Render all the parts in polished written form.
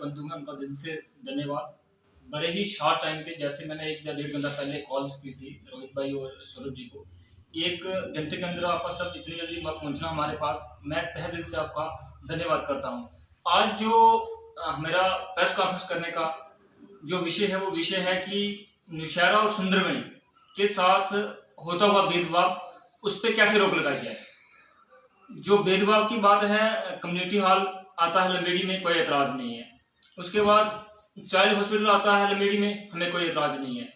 बंधु हैं उनका दिल से धन्यवाद। बड़े ही शॉर्ट टाइम पे, जैसे मैंने 1 या 1.5 घंटा पहले कॉल की थी रोहित भाई और सौरभ जी को, 1 घंटे के अंदर आपका सब इतनी जल्दी पहुंचना हमारे पास, मैं तहे दिल से आपका धन्यवाद करता हूं। आज जो मेरा प्रेस कॉन्फ्रेंस करने का जो विषय है वो विषय है कि नौशहरा और सुंदरबनी के साथ होता हुआ भेदभाव, उस पर कैसे रोक लगाई जाए। जो भेदभाव की बात है, कम्युनिटी हॉल आता है लंबेड़ी में, कोई एतराज नहीं है। उसके बाद चाइल्ड हॉस्पिटल आता है लंबेड़ी में, हमें कोई एतराज नहीं है।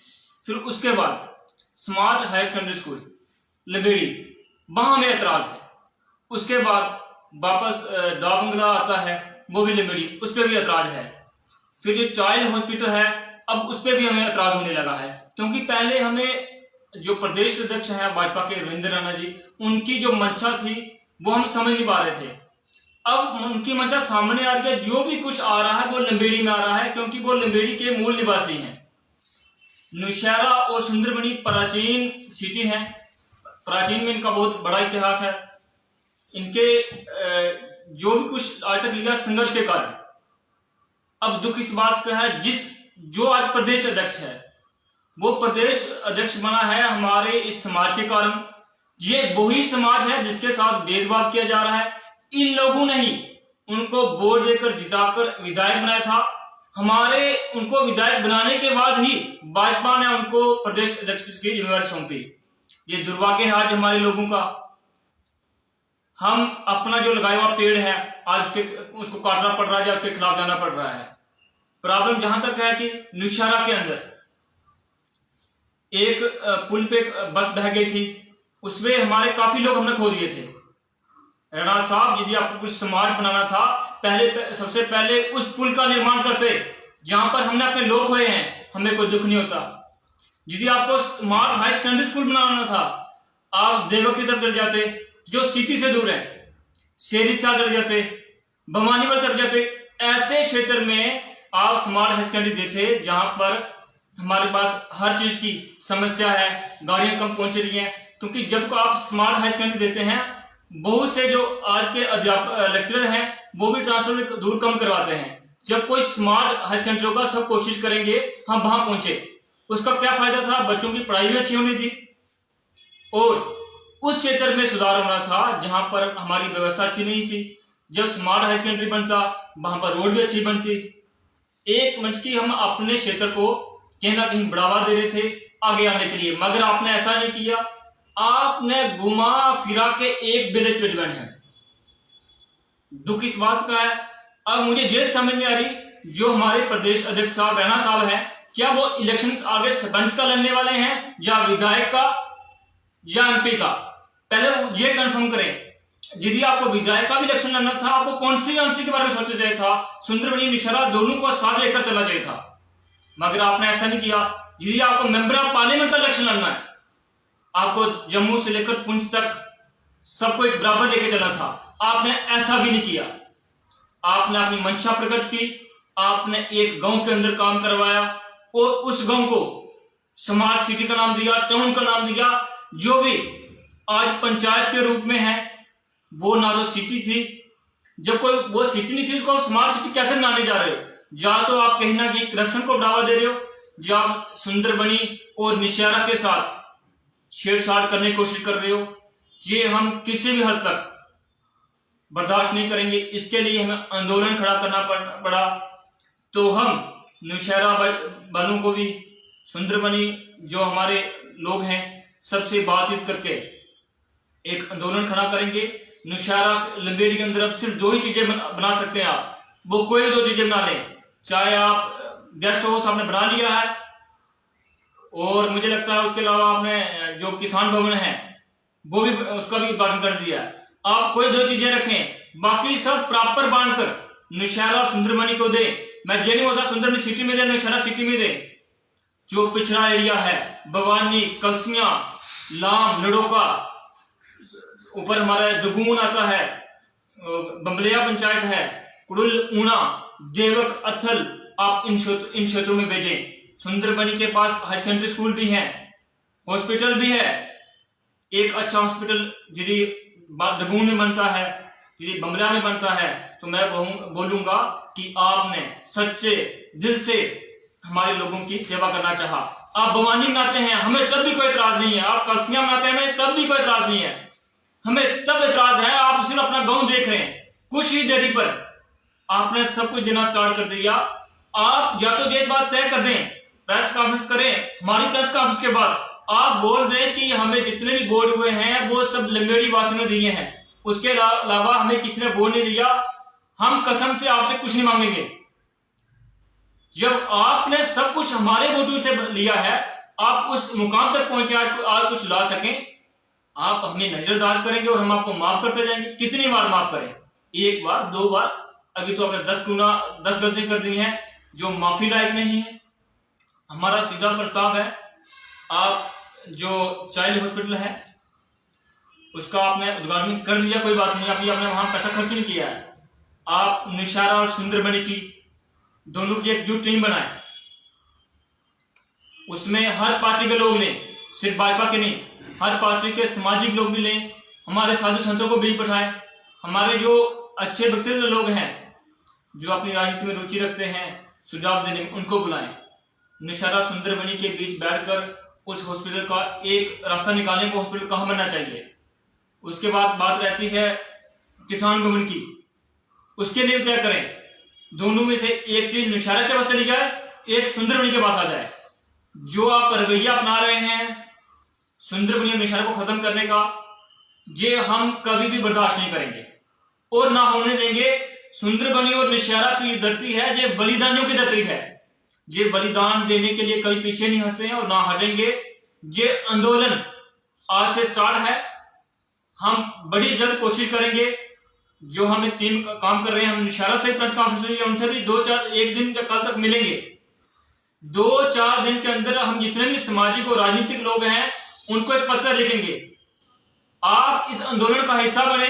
फिर उसके बाद smart higher secondary school Lamberi, वहां हमें एतराज है। उसके बाद वापस डाक बंगला आता है, वो भी लंबेड़ी, उस पर भी एतराज है। फिर जो चाइल्ड हॉस्पिटल है, अब उस पर भी हमें एतराज होने लगा है, क्योंकि पहले हमें जो प्रदेश अध्यक्ष है भाजपा के रविंद्र राणा जी, उनकी जो मंशा थी वो हम समझ नहीं पा रहे थे। अब उनकी मंशा सामने आ गया, जो भी कुछ आ रहा है वो लंबेड़ी में आ रहा है, क्योंकि वो लंबेड़ी के मूल निवासी हैं। नौशहरा और सुंदरबनी प्राचीन सिटी है, प्राचीन में इनका बहुत बड़ा इतिहास है। इनके जो भी कुछ आज तक लिया संघर्ष के कारण, अब दुख इस बात का है जो आज प्रदेश अध्यक्ष है, वो प्रदेश अध्यक्ष बना है हमारे इस समाज के कारण। ये वही समाज है जिसके साथ भेदभाव किया जा रहा है। इन लोगों ने ही उनको वोट देकर जिताकर विधायक बनाया था। हमारे उनको विधायक बनाने के बाद ही भाजपा ने उनको प्रदेश अध्यक्ष की जिम्मेवारी सौंपी। ये दुर्भाग्य है आज हमारे लोगों का। हम अपना जो लगाया हुआ पेड़ है आज उसको काटना पड़ रहा है, या उसके खिलाफ जाना पड़ रहा है। प्रॉब्लम जहां तक है कि नौशहरा के अंदर एक पुल पे बस बह गई थी, उसमें हमारे काफी लोग हमने खो दिए थे। राणा साहब, यदि आपको कुछ समाज बनाना था, सबसे पहले उस पुल का निर्माण करते जहां पर हमने अपने लोग खोए हैं, हमें कोई दुख नहीं होता। यदि आपको स्मार्ट हाई सेकेंडरी स्कूल बनाना था, आप देवक की तरफ चले जाते, जो सिटी से दूर है, शेरी साल चले जाते, भवानीवल चले जाते। ऐसे क्षेत्र में आप स्मार्ट हाई सेकेंडरी देते जहां पर हमारे पास हर चीज की समस्या है, गाड़ियां कम पहुंच रही हैं। क्योंकि जब को आप स्मार्ट हाई सेकेंडरी देते हैं, बहुत से जो आज के अध्यापक लेक्चरर हैं वो भी ट्रांसफर दूर कम करवाते हैं। जब कोई स्मार्ट हाई सेकेंडरी होगा, सब कोशिश करेंगे हम वहां पहुंचे। उसका क्या फायदा था? बच्चों की पढ़ाई भी अच्छी होनी थी और उस क्षेत्र में सुधार होना था जहां पर हमारी व्यवस्था अच्छी नहीं थी। जब स्मार्ट हाई सेकेंडरी बनता, वहां पर रोड भी अच्छी बनती। एक मंच की हम अपने क्षेत्र को कहीं ना कहीं बढ़ावा दे रहे थे आगे आने के लिए, मगर आपने ऐसा नहीं किया। आपने घुमा फिरा के एक विलेज पे डिपेंड है। दुख इस बात का है। अब मुझे ये समझ नहीं आ रही, जो हमारे प्रदेश अध्यक्ष साहब राणा साहब हैं, क्या वो इलेक्शन आगे सरपंच का लड़ने वाले हैं या विधायक का या एमपी का? पहले ये कंफर्म करें। यदि आपको विधायक का भी इलेक्शन लड़ना था, आपको कौन सी अंश के बारे में सोचना चाहिए था? सुंदरबनी नौशहरा दोनों को साथ लेकर चलना चाहिए था, मगर आपने ऐसा नहीं किया। यदि आपको मेंबर ऑफ पार्लियामेंट का इलेक्शन लड़ना है, आपको जम्मू से लेकर पुंछ तक सबको एक बराबर लेके चलना था, आपने ऐसा भी नहीं किया। आपने अपनी मंशा प्रकट की, आपने एक गांव के अंदर काम करवाया और उस गांव को स्मार्ट सिटी का नाम दिया, टाउन का नाम दिया। जो भी आज पंचायत के रूप में है, वो ना तो सिटी थी। जब कोई वो सिटी नहीं थी, उसको स्मार्ट सिटी कैसे बनाने जा रहे हो? या तो आप कहीं ना कहीं करप्शन को बढ़ावा दे रहे हो, या आप सुंदरबनी और नौशहरा के साथ छेड़छाड़ करने की कोशिश कर रहे हो। ये हम किसी भी हद तक बर्दाश्त नहीं करेंगे। इसके लिए हमें आंदोलन खड़ा करना पड़ा। तो हम नौशहरा वालों को भी, सुंदरबनी जो हमारे लोग हैं, सबसे बातचीत करके एक आंदोलन खड़ा करेंगे। नौशहरा लंबेड़ी के अंदर अब सिर्फ 2 ही चीजें बना सकते हैं आप, वो कोई भी 2 चीजें बना लें। चाहे आप गेस्ट हाउस आपने बना लिया है, और मुझे लगता है उसके अलावा आपने जो किसान भवन है वो भी, उसका भी उद्घाटन कर दिया है। आप कोई 2 चीजें रखें, बाकी सब प्रॉपर बांटकर नौशहरा और सुंदरबनी को दे। मैं ये नहीं बोलता सुंदरबनी सिटी में दे, नौशहरा सिटी में दे। जो पिछड़ा एरिया है, बवानी, कलसियां, लाम, लड़ोका, ऊपर हमारा दुगुन आता है, बम्बलिया पंचायत है, कुड़ुल, ऊना, देवक, अथल, आप इन क्षेत्रों में भेजें। सुंदरबनी के पास हाई सेकेंडरी स्कूल भी है, हॉस्पिटल भी है। एक अच्छा हॉस्पिटल यदि दगून में बनता है, यदि बंगला में बनता है तो मैं बोलूंगा कि आपने सच्चे दिल से हमारे लोगों की सेवा करना चाहा। आप बवानी मनाते हैं, हमें तब भी कोई एतराज नहीं है। आप कलसियां मनाते हैं, हमें तब भी कोई एतराज नहीं है। हमें तब एतराज है, आप सिर्फ अपना गांव देख रहे हैं। कुछ ही देरी पर आपने सब कुछ देना स्टार्ट कर दिया। आप या तो ये बात तय कर दें, प्रेस कॉन्फ्रेंस करें, हमारी प्रेस कॉन्फ्रेंस के बाद आप बोल दें कि हमें जितने भी वोट हुए हैं वो सब लंबेड़ी वासियों ने दिए हैं, उसके अलावा हमें किसी ने वोट नहीं दिया। हम कसम से आपसे कुछ नहीं मांगेंगे। जब आपने सब कुछ हमारे वोटों से लिया है, आप उस मुकाम तक पहुंचे आज कुछ ला सकें, आप हमें नजरअंदाज करेंगे और हम आपको माफ करते जाएंगे। कितनी बार माफ करें? एक बार, दो बार? अभी तो आपने 10 गलतियां कर दी हैं जो माफी लायक नहीं है। हमारा सीधा प्रस्ताव है, आप जो चाइल्ड हॉस्पिटल है उसका आपने उद्घाटन कर दिया, कोई बात नहीं, अभी आपने वहां पैसा खर्च नहीं किया है। आप निशारा और सुंदरमणि की दोनों की एक जो टीम बनाए, उसमें हर पार्टी के लोग लें, सिर्फ भाजपा के नहीं, हर पार्टी के सामाजिक लोग भी लें, हमारे साधु संतों को भी बिठाएं, हमारे जो अच्छे व्यक्तित्व लोग हैं जो अपनी राजनीति में रुचि रखते हैं सुझाव देने में, उनको बुलाएं। निशारा सुंदरमणि के बीच बैठकर उस हॉस्पिटल का एक रास्ता निकालें को हॉस्पिटल कहाँ बनना चाहिए। उसके बाद बात रहती है किसान भवन की, उसके लिए तय करें। दोनों में से एक चीज निशारा के पास चली जाए, एक सुंदरमणि के पास आ जाए। जो आप रवैया अपना रहे हैं सुंदरमणि और निशारा को खत्म करने का, ये हम कभी भी बर्दाश्त नहीं करेंगे और ना होने देंगे। सुंदरमणि और निशारा की धरती है, ये बलिदानियों की धरती है। ये बलिदान देने के लिए कभी पीछे नहीं हटते हैं और ना हटेंगे। ये आंदोलन आज से स्टार्ट है, हम बड़ी जल्द कोशिश करेंगे। जो हमें टीम काम कर रहे हैं, हम निशारा से प्रेस कॉन्फ्रेंस हुई है, उनसे भी 1 दिन या कल तक मिलेंगे। 2-4 दिन के अंदर हम जितने भी सामाजिक और राजनीतिक लोग हैं उनको एक पत्र लिखेंगे। आप इस आंदोलन का हिस्सा बने।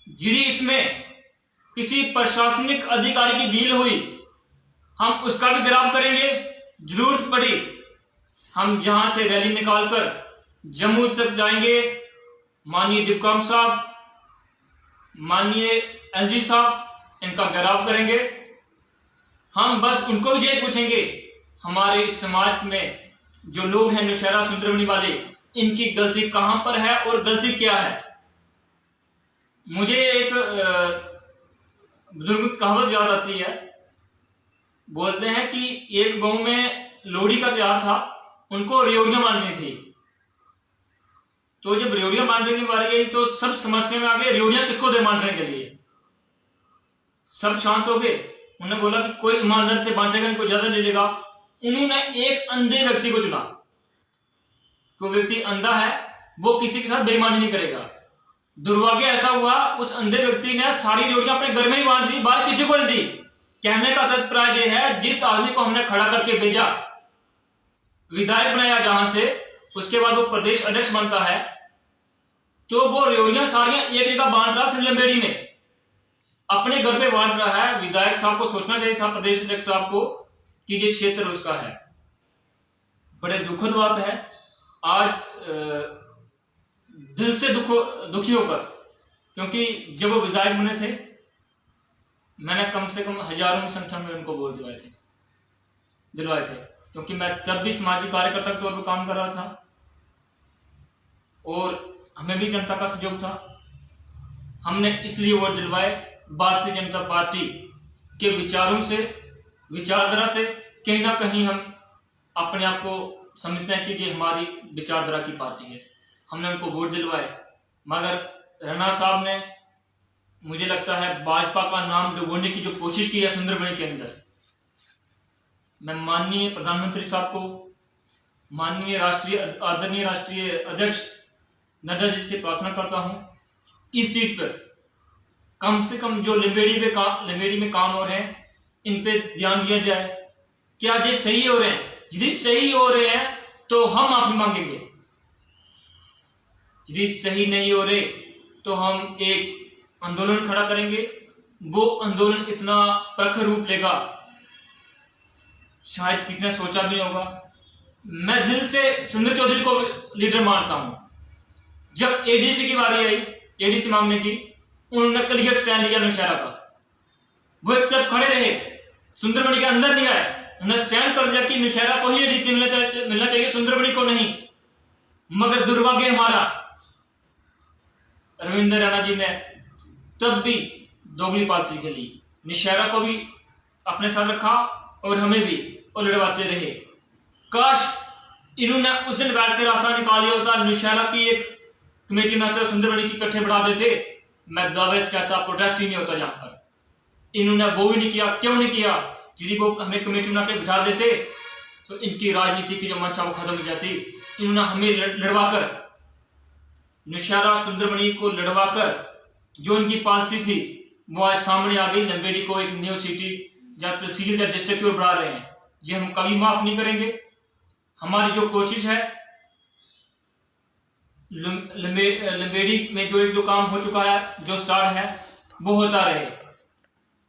यदि इसमें किसी प्रशासनिक अधिकारी की डील हुई, हम उसका भी गिरफ्तार करेंगे। जरूरत पड़ी हम जहां से रैली निकालकर जम्मू तक जाएंगे। माननीय डिप्टी साहब, माननीय एलजी साहब, इनका घेराव करेंगे। हम बस उनको भी ये पूछेंगे, हमारे इस समाज में जो लोग हैं निशारा सुंदरमणि वाले, इनकी गलती कहां पर है और गलती क्या है। मुझे एक बुजुर्ग कहावत याद आती है। बोलते हैं कि एक गांव में लोहड़ी का त्योहार था, उनको रेवड़ियां बांटनी थी। तो जब रेवड़ियां बांटने की बारी आई तो सब समस्या में आ गए, रेवड़ियां किसको दे बांटने के लिए। सब शांत हो गए। उन्होंने बोला कि कोई ईमानदार से बांटेगा, कोई ज्यादा ले लेगा। उन्होंने एक अंधे व्यक्ति को चुना। कोई व्यक्ति अंधा है, वो किसी के साथ बेईमानी नहीं करेगा। दुर्भाग्य ऐसा हुआ, उस अंधे व्यक्ति ने सारी रेवड़ियां अपने घर में ही बांट दी, बाहर किसी को नहीं दी। कहने का तात्पर्य है, जिस आदमी को हमने खड़ा करके भेजा, विधायक बनाया जहां से, उसके बाद वो प्रदेश अध्यक्ष बनता है, तो वो रेवड़ियां सारियां एक जगह बांट रहा, सिलंबेड़ी में अपने घर पे बांट रहा है। विधायक साहब को सोचना चाहिए था, प्रदेश अध्यक्ष साहब को, कि ये क्षेत्र उसका है। बड़े दुखद बात है। आज दिल से दुखी होकर, क्योंकि जब वो विधायक बने थे, मैंने कम से कम हजारों की संख्या में उनको वोट दिलवाए थे, क्योंकि मैं तब भी सामाजिक कार्यकर्ता के तौर पर काम कर रहा था और हमें भी जनता का सहयोग था। हमने इसलिए वोट दिलवाए, भारतीय जनता पार्टी के विचारों से, विचारधारा से कहीं ना कहीं हम अपने आप को समझते हैं कि ये हमारी विचारधारा की पार्टी है। हमने उनको वोट दिलवाए, मगर राणा साहब ने, मुझे लगता है, भाजपा का नाम डुबोने की जो कोशिश की है सुंदरमणि के अंदर। मैं माननीय प्रधानमंत्री साहब को, माननीय आदरणीय राष्ट्रीय अध्यक्ष नड्डा जी से प्रार्थना करता हूं, इस चीज पर कम से कम जो लिंबेड़ी में काम हो रहे हैं, इन पे ध्यान दिया जाए। क्या ये सही हो रहे हैं? यदि सही हो रहे हैं तो हम माफी मांगेंगे, यदि सही नहीं हो रहे तो हम एक आंदोलन खड़ा करेंगे। वो आंदोलन इतना प्रखर रूप लेगा, शायद किसी ने सोचा भी नहीं होगा। मैं दिल से सुंदर चौधरी को लीडर मानता हूं। जब एडीसी की बारी आई एडीसी मांगने की, उन्होंने क्लियर स्टैंड लिया नौशहरा का। वो एक तरफ खड़े रहे, सुंदरबनी के अंदर नहीं आए, उन्होंने स्टैंड कर दिया कि नौशहरा को ही एडीसी मिलना चाहिए, सुंदरबनी को नहीं। मगर दुर्भाग्य हमारा, रविंद्र रैना जी ने तब भी दोगली पॉलिसी खेली, नौशहरा को भी अपने साथ रखा और हमें भी और लड़वाते रहे। काश इन्होंने उस दिन बैठ के रास्ता निकाल लिया होता, नौशहरा की एक कमेटी बनाकर सुंदरबनी की इकट्ठे बढ़ा देते, मैं दावे से कहता प्रोटेस्ट ही नहीं होता यहाँ पर। इन्होंने वो भी नहीं किया। क्यों नहीं किया? यदि वो हमें कमेटी बना के बिठा देते तो इनकी राजनीति की जो मंशा वो खत्म हो जाती। इन्होंने हमें लड़वाकर, नौशहरा सुंदरबनी को लड़वाकर जो इनकी पॉलिसी थी वो आज सामने आ गई। लंबेड़ी को एक न्यू सिटी या तहसील या डिस्ट्रिक्ट की ओर बढ़ा रहे हैं। ये हम कभी माफ नहीं करेंगे। हमारी जो कोशिश है, लंबेड़ी में जो एक दो काम हो चुका है, जो स्टार्ट है वो होता रहे।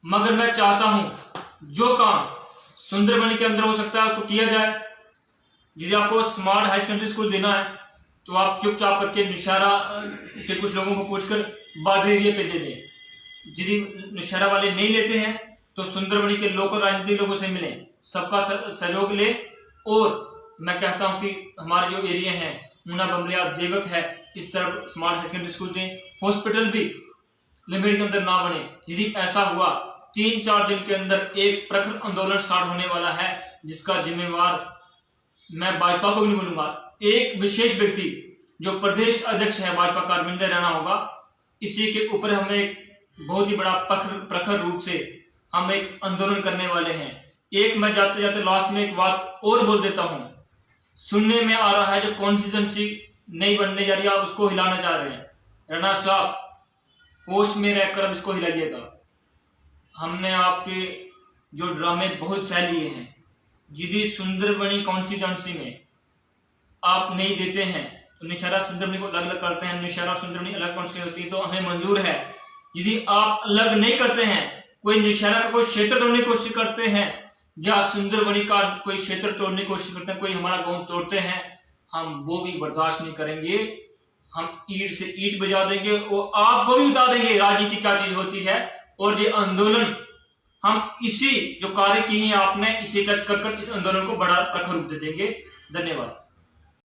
मगर मैं चाहता हूं जो काम सुंदरबनी के अंदर हो सकता है उसको किया जाए। यदि आपको स्मार्ट हाई सेकेंडरी स्कूल देना है तो आप चुपचाप करके नौशहरा के कुछ लोगों को पूछकर बॉर्डर एरिया पे दे दें। यदि नौशहरा वाले नहीं लेते हैं तो सुंदरबनी के लोकल राजनीतिक लोगों से मिलें, सबका सहयोग ले। और मैं कहता हूं कि हमारे जो एरिया हैं, ऊना, बमलिया, देवक है, इस तरफ स्मार्ट हाई सेकेंडरी स्कूल दें। हॉस्पिटल भी लंबेड़ी के अंदर ना बने। यदि ऐसा हुआ 3-4 दिन के अंदर एक प्रखर आंदोलन स्टार्ट होने वाला है, जिसका जिम्मेवार मैं भाजपा को भी नहीं बोलूंगा, एक विशेष व्यक्ति जो प्रदेश अध्यक्ष है भाजपा का, रविंद्र रैना होगा। इसी के ऊपर हमें एक बहुत ही बड़ा प्रखर रूप से हम एक आंदोलन करने वाले हैं। एक मैं जाते जाते लास्ट में एक बात और बोल देता हूं। सुनने में आ रहा है जो कॉन्स्टिट्यूंसी नहीं बनने जा रही है, आप उसको हिलाना चाह रहे हैं। रैना साहब, होश में रहकर अब इसको हिलाइएगा। हमने आपके जो ड्रामे बहुत सह लिए हैं। यदि सुंदरबनी कॉन्स्टिट्यूंसी में आप नहीं देते हैं तो नौशहरा सुंदरबनी को अलग अलग करते हैं, नौशहरा सुंदरबनी अलग कॉन्स्टिट्यूंसी होती है तो हमें मंजूर है। यदि आप अलग नहीं करते हैं, कोई नौशहरा का कोई क्षेत्र तोड़ने की कोशिश करते हैं या सुंदरबनी का कोई क्षेत्र तोड़ने की कोशिश करते हैं, कोई हमारा गांव तोड़ते हैं, हम वो भी बर्दाश्त नहीं करेंगे। हम ईंट से ईंट बजा देंगे और आपको भी बता देंगे राजनीति क्या चीज होती है। और ये आंदोलन हम इसी जो कार्य किए हैं आपने, इसे टच कर इस आंदोलन को बड़ा प्रखर रूप दे देंगे। धन्यवाद।